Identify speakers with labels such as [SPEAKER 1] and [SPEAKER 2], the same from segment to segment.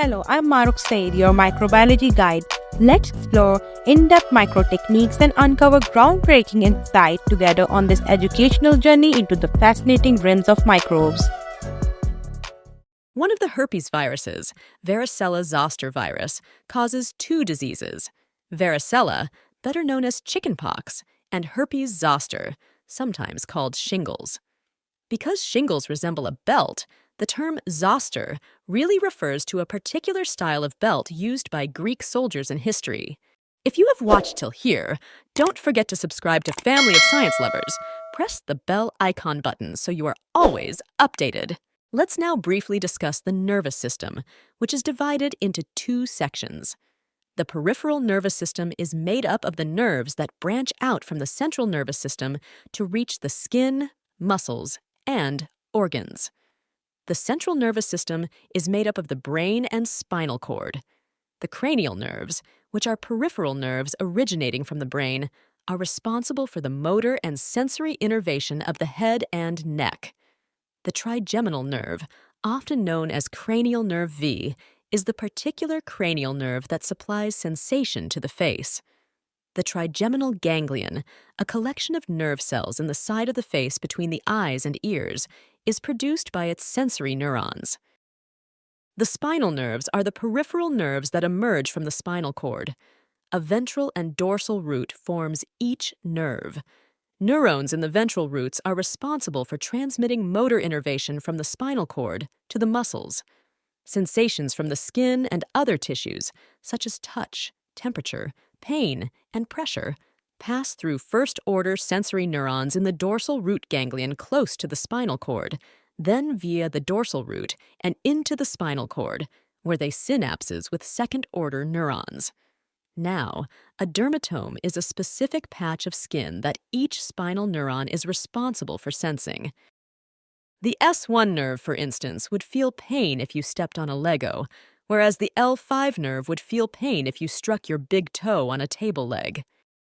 [SPEAKER 1] Hello, I'm Maruk Said, your microbiology guide. Let's explore in-depth micro techniques and uncover groundbreaking insight together on this educational journey into the fascinating realms of microbes.
[SPEAKER 2] One of the herpes viruses, Varicella-Zoster virus, causes two diseases: varicella, better known as chickenpox, and herpes zoster, sometimes called shingles. Because shingles resemble a belt, the term zoster really refers to a particular style of belt used by Greek soldiers in history. If you have watched till here, don't forget to subscribe to Family of Science Lovers. Press the bell icon button so you are always updated. Let's now briefly discuss the nervous system, which is divided into two sections. The peripheral nervous system is made up of the nerves that branch out from the central nervous system to reach the skin, muscles, and organs. The central nervous system is made up of the brain and spinal cord. The cranial nerves, which are peripheral nerves originating from the brain, are responsible for the motor and sensory innervation of the head and neck. The trigeminal nerve, often known as cranial nerve V, is the particular cranial nerve that supplies sensation to the face. The trigeminal ganglion, a collection of nerve cells in the side of the face between the eyes and ears, is produced by its sensory neurons. The spinal nerves are the peripheral nerves that emerge from the spinal cord. A ventral and dorsal root forms each nerve. Neurons in the ventral roots are responsible for transmitting motor innervation from the spinal cord to the muscles. Sensations from the skin and other tissues, such as touch, temperature, pain, and pressure, pass through first-order sensory neurons in the dorsal root ganglion close to the spinal cord, then via the dorsal root and into the spinal cord, where they synapses with second-order neurons. Now, a dermatome is a specific patch of skin that each spinal neuron is responsible for sensing. The S1 nerve, for instance, would feel pain if you stepped on a Lego, whereas the L5 nerve would feel pain if you struck your big toe on a table leg.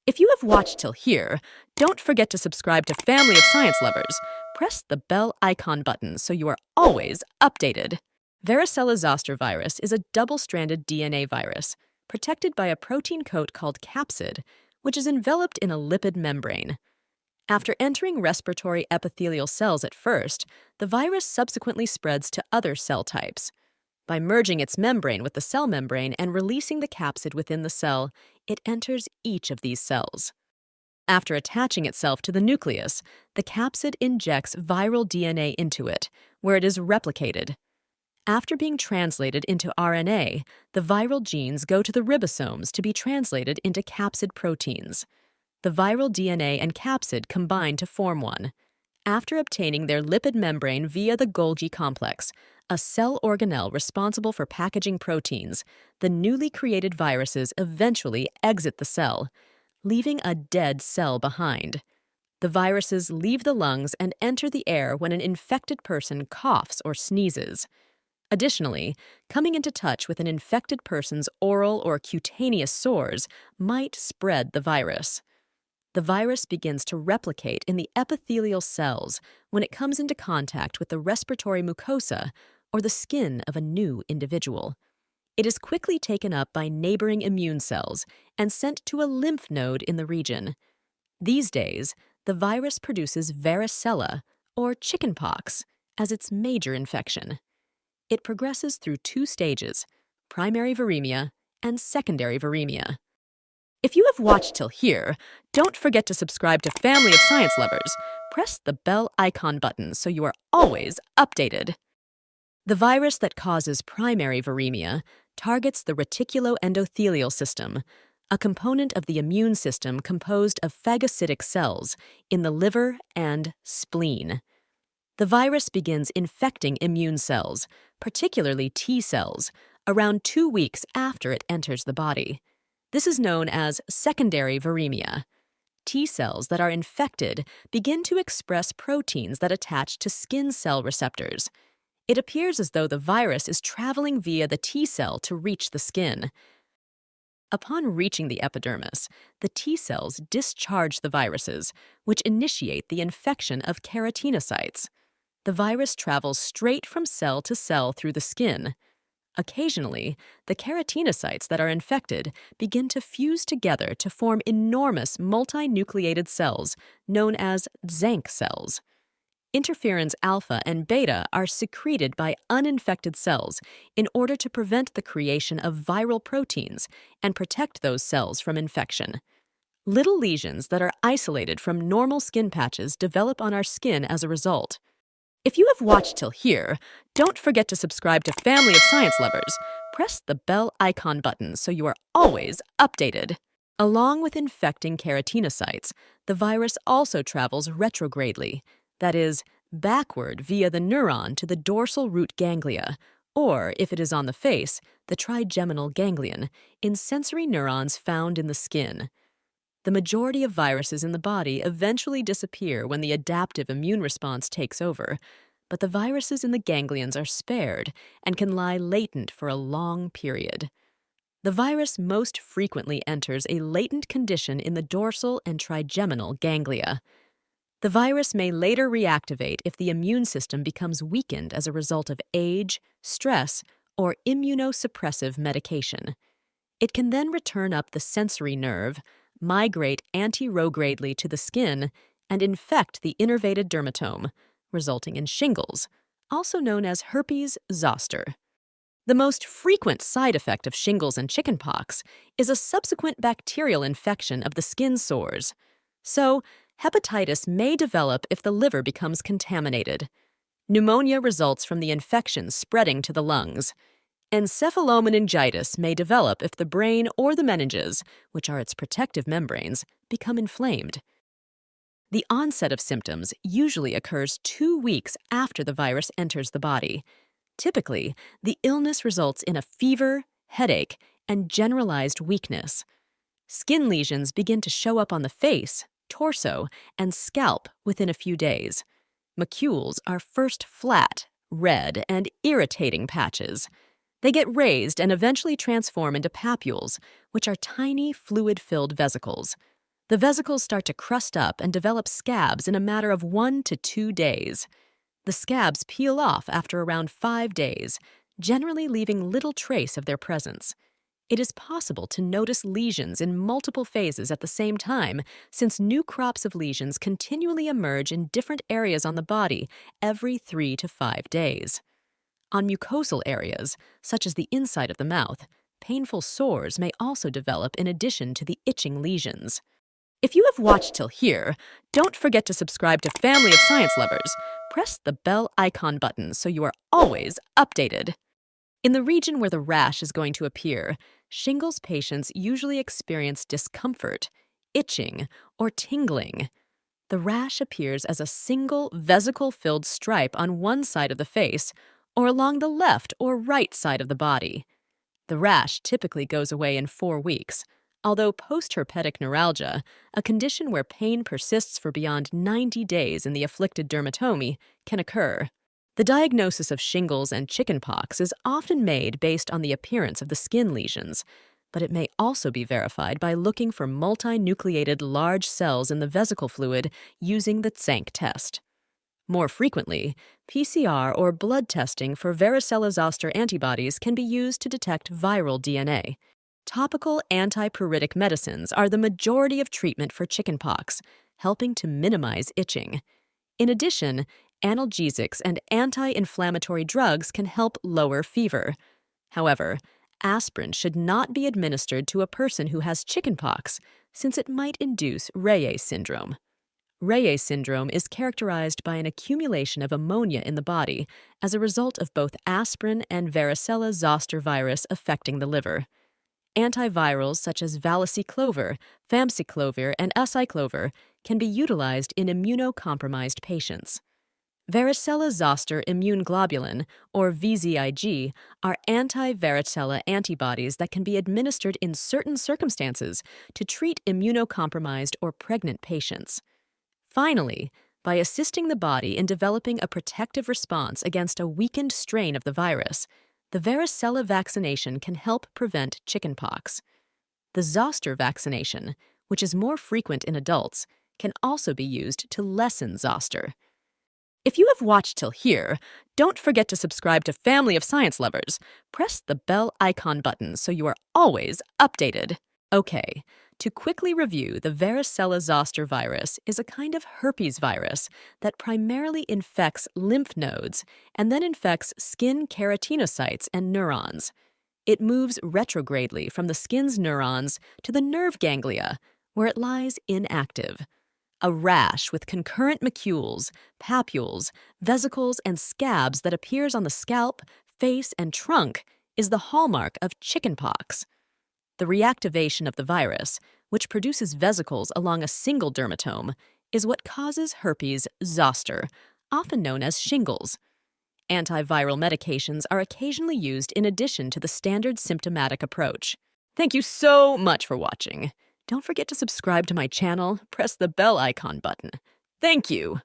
[SPEAKER 2] If you have watched till here, don't forget to subscribe to Family of Science Lovers. Press the bell icon button so you are always updated. Varicella-Zoster virus is a double-stranded DNA virus, protected by a protein coat called capsid, which is enveloped in a lipid membrane. After entering respiratory epithelial cells at first, the virus subsequently spreads to other cell types. By merging its membrane with the cell membrane and releasing the capsid within the cell, it enters each of these cells. After attaching itself to the nucleus, the capsid injects viral DNA into it, where it is replicated. After being translated into RNA, the viral genes go to the ribosomes to be translated into capsid proteins. The viral DNA and capsid combine to form one. After obtaining their lipid membrane via the Golgi complex, a cell organelle responsible for packaging proteins, the newly created viruses eventually exit the cell, leaving a dead cell behind. The viruses leave the lungs and enter the air when an infected person coughs or sneezes. Additionally, coming into touch with an infected person's oral or cutaneous sores might spread the virus. The virus begins to replicate in the epithelial cells when it comes into contact with the respiratory mucosa or the skin of a new individual. It is quickly taken up by neighboring immune cells and sent to a lymph node in the region. These days, the virus produces varicella, or chickenpox, as its major infection. It progresses through two stages: primary viremia and secondary viremia. If you have watched till here, don't forget to subscribe to Family of Science Lovers. Press the bell icon button so you are always updated. The virus that causes primary viremia targets the reticuloendothelial system, a component of the immune system composed of phagocytic cells in the liver and spleen. The virus begins infecting immune cells, particularly T cells, around 2 weeks after it enters the body. This is known as secondary viremia. T cells that are infected begin to express proteins that attach to skin cell receptors. It appears as though the virus is traveling via the T cell to reach the skin. Upon reaching the epidermis, the T cells discharge the viruses, which initiate the infection of keratinocytes. The virus travels straight from cell to cell through the skin. Occasionally, the keratinocytes that are infected begin to fuse together to form enormous multinucleated cells known as Zank cells. Interferons alpha and beta are secreted by uninfected cells in order to prevent the creation of viral proteins and protect those cells from infection. Little lesions that are isolated from normal skin patches develop on our skin as a result. If you have watched till here, don't forget to subscribe to Family of Science Lovers. Press the bell icon button so you are always updated. Along with infecting keratinocytes, the virus also travels retrogradely, that is, backward via the neuron to the dorsal root ganglia, or, if it is on the face, the trigeminal ganglion, in sensory neurons found in the skin. The majority of viruses in the body eventually disappear when the adaptive immune response takes over, but the viruses in the ganglions are spared and can lie latent for a long period. The virus most frequently enters a latent condition in the dorsal and trigeminal ganglia. The virus may later reactivate if the immune system becomes weakened as a result of age, stress, or immunosuppressive medication. It can then return up the sensory nerve, migrate anterogradely to the skin, and infect the innervated dermatome, resulting in shingles, also known as herpes zoster. The most frequent side effect of shingles and chickenpox is a subsequent bacterial infection of the skin sores. So, hepatitis may develop if the liver becomes contaminated. Pneumonia results from the infection spreading to the lungs. Encephalomeningitis may develop if the brain or the meninges, which are its protective membranes, become inflamed. The onset of symptoms usually occurs 2 weeks after the virus enters the body. Typically, the illness results in a fever, headache, and generalized weakness. Skin lesions begin to show up on the face, torso, and scalp within a few days. Macules are first flat, red, and irritating patches. They get raised and eventually transform into papules, which are tiny, fluid-filled vesicles. The vesicles start to crust up and develop scabs in a matter of 1 to 2 days. The scabs peel off after around 5 days, generally leaving little trace of their presence. It is possible to notice lesions in multiple phases at the same time, since new crops of lesions continually emerge in different areas on the body every 3 to 5 days. On mucosal areas, such as the inside of the mouth, painful sores may also develop in addition to the itching lesions. If you have watched till here, don't forget to subscribe to Family of Science Lovers. Press the bell icon button so you are always updated. In the region where the rash is going to appear, shingles patients usually experience discomfort, itching, or tingling. The rash appears as a single vesicle-filled stripe on one side of the face or along the left or right side of the body. The rash typically goes away in 4 weeks, although post-herpetic neuralgia, a condition where pain persists for beyond 90 days in the afflicted dermatomy, can occur. The diagnosis of shingles and chickenpox is often made based on the appearance of the skin lesions, but it may also be verified by looking for multinucleated large cells in the vesicle fluid using the Zank test. More frequently, PCR or blood testing for Varicella-Zoster antibodies can be used to detect viral DNA. Topical antipruritic medicines are the majority of treatment for chickenpox, helping to minimize itching. In addition, analgesics and anti-inflammatory drugs can help lower fever. However, aspirin should not be administered to a person who has chickenpox, since it might induce Reye syndrome. Reye syndrome is characterized by an accumulation of ammonia in the body as a result of both aspirin and Varicella-Zoster virus affecting the liver. Antivirals such as valaciclovir, famciclovir, and acyclovir can be utilized in immunocompromised patients. Varicella-Zoster immune globulin, or VZIG, are anti-varicella antibodies that can be administered in certain circumstances to treat immunocompromised or pregnant patients. Finally, by assisting the body in developing a protective response against a weakened strain of the virus, the varicella vaccination can help prevent chickenpox. The zoster vaccination, which is more frequent in adults, can also be used to lessen zoster. If you have watched till here, don't forget to subscribe to Family of Science Lovers. Press the bell icon button so you are always updated. Okay, to quickly review, the Varicella-Zoster virus is a kind of herpes virus that primarily infects lymph nodes and then infects skin keratinocytes and neurons. It moves retrogradely from the skin's neurons to the nerve ganglia, where it lies inactive. A rash with concurrent macules, papules, vesicles, and scabs that appears on the scalp, face, and trunk is the hallmark of chickenpox. The reactivation of the virus, which produces vesicles along a single dermatome, is what causes herpes zoster, often known as shingles. Antiviral medications are occasionally used in addition to the standard symptomatic approach. Thank you so much for watching. Don't forget to subscribe to my channel, press the bell icon button. Thank you!